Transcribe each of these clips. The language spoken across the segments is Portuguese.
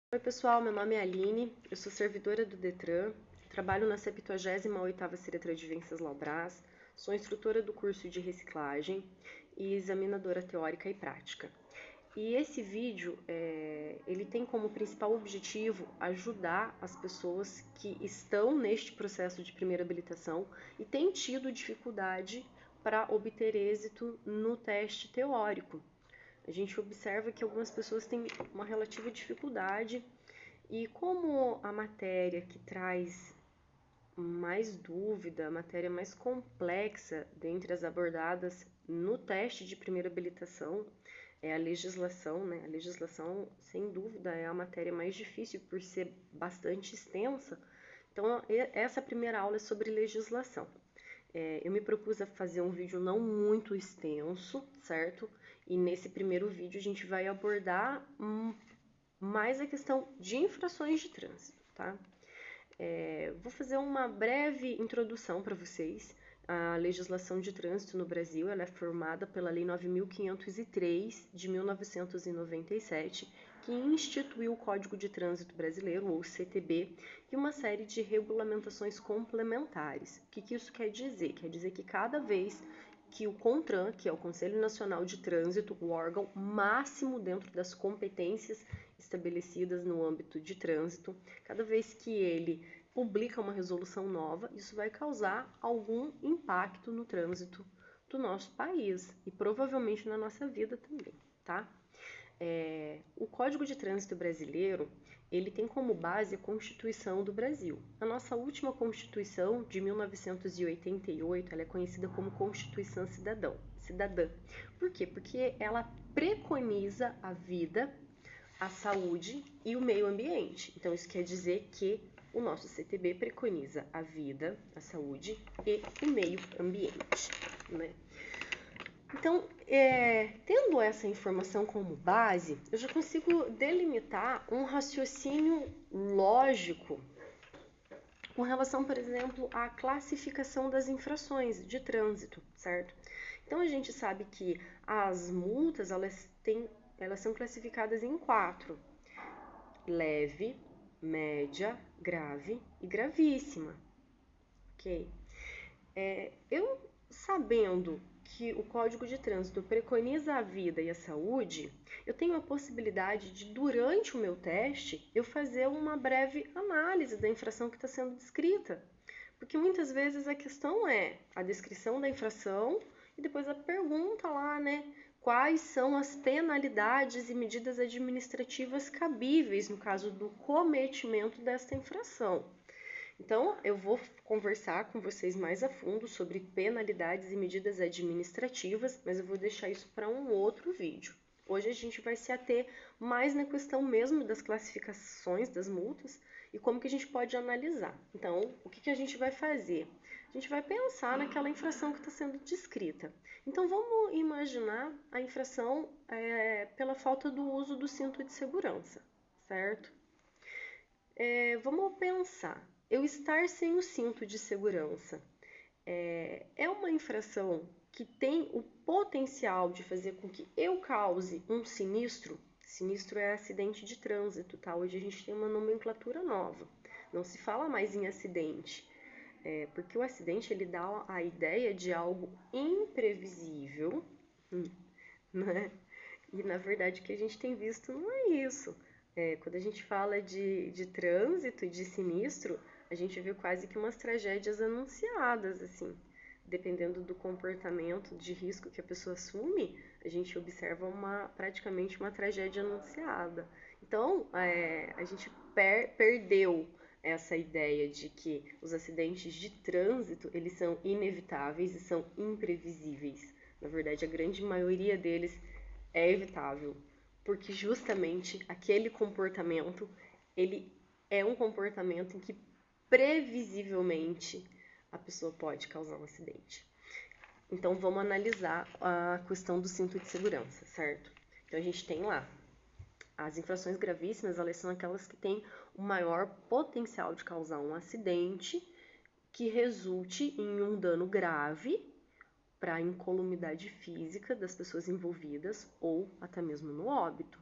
Oi pessoal, meu nome é Aline, eu sou servidora do Detran, trabalho na 78ª Ciretran de Venceslau-Braz, sou instrutora do curso de reciclagem e examinadora teórica e prática. E esse vídeo, ele tem como principal objetivo ajudar as pessoas que estão neste processo de primeira habilitação e têm tido dificuldade para obter êxito no teste teórico. A gente observa que algumas pessoas têm uma relativa dificuldade e como a matéria que traz mais dúvida, a matéria mais complexa dentre as abordadas no teste de primeira habilitação é a legislação, né? A legislação, sem dúvida, é a matéria mais difícil por ser bastante extensa. Então, essa primeira aula é sobre legislação. Eu me propus a fazer um vídeo não muito extenso, certo? E nesse primeiro vídeo a gente vai abordar mais a questão de infrações de trânsito, tá? Vou fazer uma breve introdução para vocês. A legislação de trânsito no Brasil ela é formada pela Lei 9.503 de 1997, que instituiu o Código de Trânsito Brasileiro, ou CTB, e uma série de regulamentações complementares. O que isso quer dizer? Quer dizer que cada vez que o CONTRAN, que é o Conselho Nacional de Trânsito, o órgão máximo dentro das competências estabelecidas no âmbito de trânsito, cada vez que ele publica uma resolução nova, isso vai causar algum impacto no trânsito do nosso país e provavelmente na nossa vida também, tá? O Código de Trânsito Brasileiro, ele tem como base a Constituição do Brasil. A nossa última Constituição, de 1988, ela é conhecida como Constituição Cidadã. Por quê? Porque ela preconiza a vida, a saúde e o meio ambiente. Então, isso quer dizer que o nosso CTB preconiza a vida, a saúde e o meio ambiente, né? Então, tendo essa informação como base, eu já consigo delimitar um raciocínio lógico com relação, por exemplo, à classificação das infrações de trânsito, certo? Então, a gente sabe que as multas, elas são classificadas em 4: leve, média, grave e gravíssima, ok? Eu sabendo que o Código de Trânsito preconiza a vida e a saúde, eu tenho a possibilidade de, durante o meu teste, eu fazer uma breve análise da infração que está sendo descrita. Porque muitas vezes a questão é a descrição da infração e depois a pergunta lá, né? Quais são as penalidades e medidas administrativas cabíveis no caso do cometimento desta infração? Então, eu vou conversar com vocês mais a fundo sobre penalidades e medidas administrativas, mas eu vou deixar isso para um outro vídeo. Hoje a gente vai se ater mais na questão mesmo das classificações das multas e como que a gente pode analisar. Então, o que a gente vai fazer? A gente vai pensar naquela infração que está sendo descrita. Então, vamos imaginar a infração pela falta do uso do cinto de segurança, certo? Vamos pensar, eu estar sem o cinto de segurança é uma infração que tem o potencial de fazer com que eu cause um sinistro? Sinistro é acidente de trânsito, tá? Hoje a gente tem uma nomenclatura nova, não se fala mais em acidente, porque o acidente ele dá a ideia de algo imprevisível, né? E na verdade o que a gente tem visto não é isso. Quando a gente fala de trânsito e de sinistro, a gente vê quase que umas tragédias anunciadas, assim. Dependendo do comportamento de risco que a pessoa assume, a gente observa praticamente uma tragédia anunciada. Então, a gente perdeu essa ideia de que os acidentes de trânsito eles são inevitáveis e são imprevisíveis. Na verdade, a grande maioria deles é evitável, porque justamente aquele comportamento, ele é um comportamento em que previsivelmente a pessoa pode causar um acidente. Então vamos analisar a questão do cinto de segurança, certo? Então a gente tem lá as infrações gravíssimas, elas são aquelas que têm o maior potencial de causar um acidente que resulte em um dano grave para a incolumidade física das pessoas envolvidas ou até mesmo no óbito.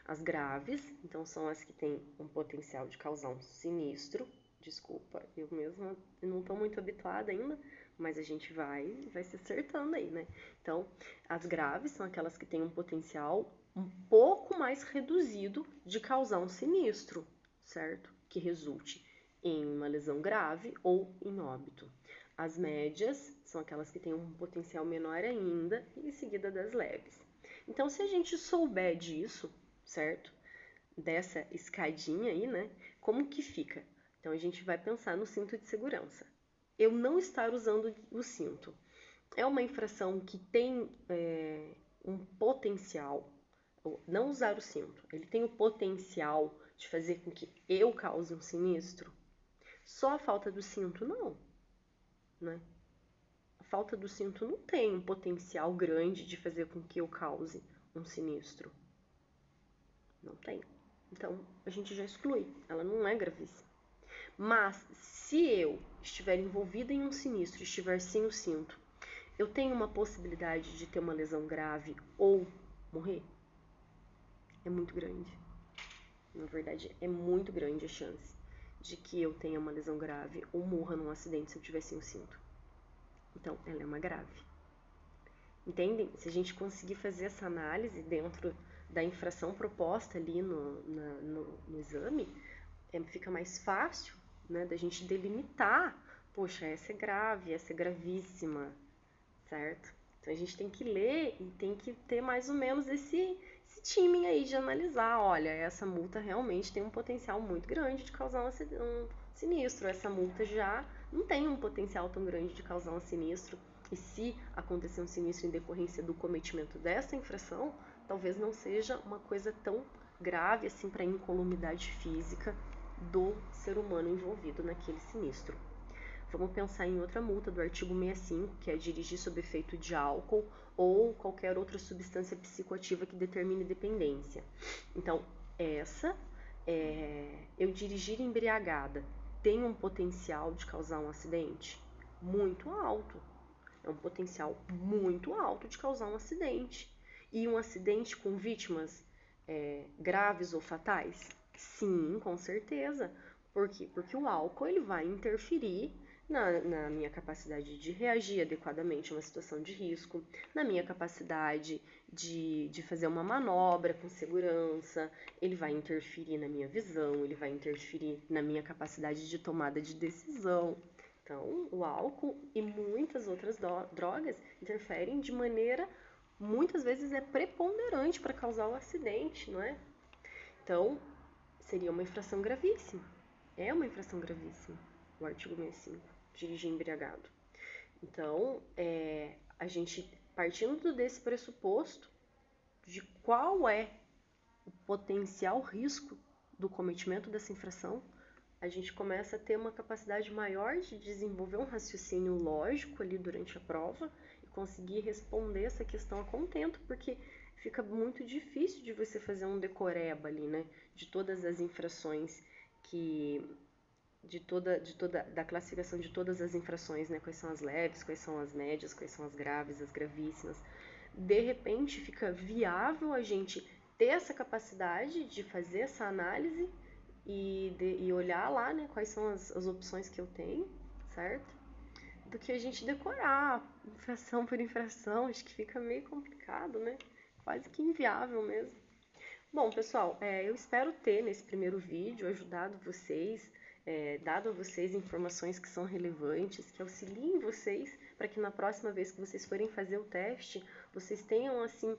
As graves, então, são as que têm um potencial de causar um sinistro. Desculpa, eu mesma não estou muito habituada ainda, mas a gente vai se acertando aí, né? Então, as graves são aquelas que têm um potencial um pouco mais reduzido de causar um sinistro, certo? Que resulte em uma lesão grave ou em óbito. As médias são aquelas que têm um potencial menor ainda, e em seguida das leves. Então, se a gente souber disso, certo? Dessa escadinha aí, né? Como que fica? Então, a gente vai pensar no cinto de segurança. Eu não estar usando o cinto é uma infração que tem um potencial, não usar o cinto, ele tem o potencial de fazer com que eu cause um sinistro? Só a falta do cinto, não, né? A falta do cinto não tem um potencial grande de fazer com que eu cause um sinistro. Não tem. Então, a gente já exclui, ela não é gravíssima. Mas, se eu estiver envolvida em um sinistro, estiver sem o cinto, eu tenho uma possibilidade de ter uma lesão grave ou morrer? É muito grande. Na verdade, é muito grande a chance de que eu tenha uma lesão grave ou morra num acidente se eu tiver sem o cinto. Então, ela é uma grave. Entendem? Se a gente conseguir fazer essa análise dentro da infração proposta ali no exame, fica mais fácil, né, da gente delimitar. Poxa, essa é grave, essa é gravíssima, certo? Então a gente tem que ler e tem que ter mais ou menos esse timing aí de analisar. Olha, essa multa realmente tem um potencial muito grande de causar um sinistro. Essa multa já não tem um potencial tão grande de causar um sinistro. E se acontecer um sinistro em decorrência do cometimento dessa infração, talvez não seja uma coisa tão grave assim para a incolumidade física do ser humano envolvido naquele sinistro. Vamos pensar em outra multa do artigo 65, que é dirigir sob efeito de álcool ou qualquer outra substância psicoativa que determine dependência. Então, eu dirigir embriagada tem um potencial de causar um acidente? Muito alto. É um potencial muito alto de causar um acidente. E um acidente com vítimas graves ou fatais? Sim, com certeza. Por quê? Porque o álcool ele vai interferir na minha capacidade de reagir adequadamente a uma situação de risco, na minha capacidade de fazer uma manobra com segurança, ele vai interferir na minha visão, ele vai interferir na minha capacidade de tomada de decisão. Então, o álcool e muitas outras drogas interferem de maneira, muitas vezes, preponderante para causar o acidente, não é? Então, seria uma infração gravíssima. É uma infração gravíssima, o artigo 65, dirigir embriagado. Então, a gente, partindo desse pressuposto de qual é o potencial risco do cometimento dessa infração, a gente começa a ter uma capacidade maior de desenvolver um raciocínio lógico ali durante a prova e conseguir responder essa questão a contento, porque fica muito difícil de você fazer um decoreba ali, né, de todas as infrações da classificação de todas as infrações, né, quais são as leves, quais são as médias, quais são as graves, as gravíssimas. De repente fica viável a gente ter essa capacidade de fazer essa análise e olhar lá, né, quais são as opções que eu tenho, certo? Do que a gente decorar infração por infração, acho que fica meio complicado, né? Quase que inviável mesmo. Bom, pessoal, eu espero ter nesse primeiro vídeo ajudado vocês, dado a vocês informações que são relevantes, que auxiliem vocês para que na próxima vez que vocês forem fazer o teste, vocês tenham, assim,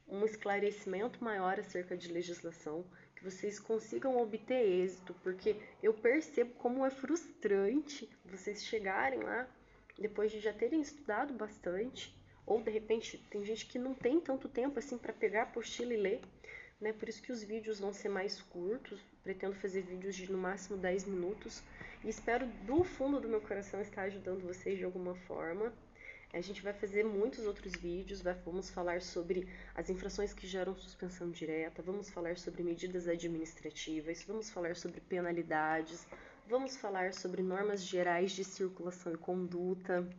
um esclarecimento maior acerca de legislação, que vocês consigam obter êxito, porque eu percebo como é frustrante vocês chegarem lá depois de já terem estudado bastante, ou de repente tem gente que não tem tanto tempo assim para pegar a apostila e ler, né? Por isso que os vídeos vão ser mais curtos, pretendo fazer vídeos de no máximo 10 minutos e espero do fundo do meu coração estar ajudando vocês de alguma forma. A gente vai fazer muitos outros vídeos, vamos falar sobre as infrações que geram suspensão direta, vamos falar sobre medidas administrativas, vamos falar sobre penalidades, vamos falar sobre normas gerais de circulação e conduta,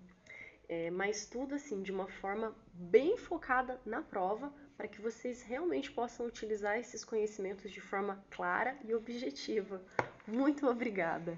mas tudo assim de uma forma bem focada na prova, para que vocês realmente possam utilizar esses conhecimentos de forma clara e objetiva. Muito obrigada!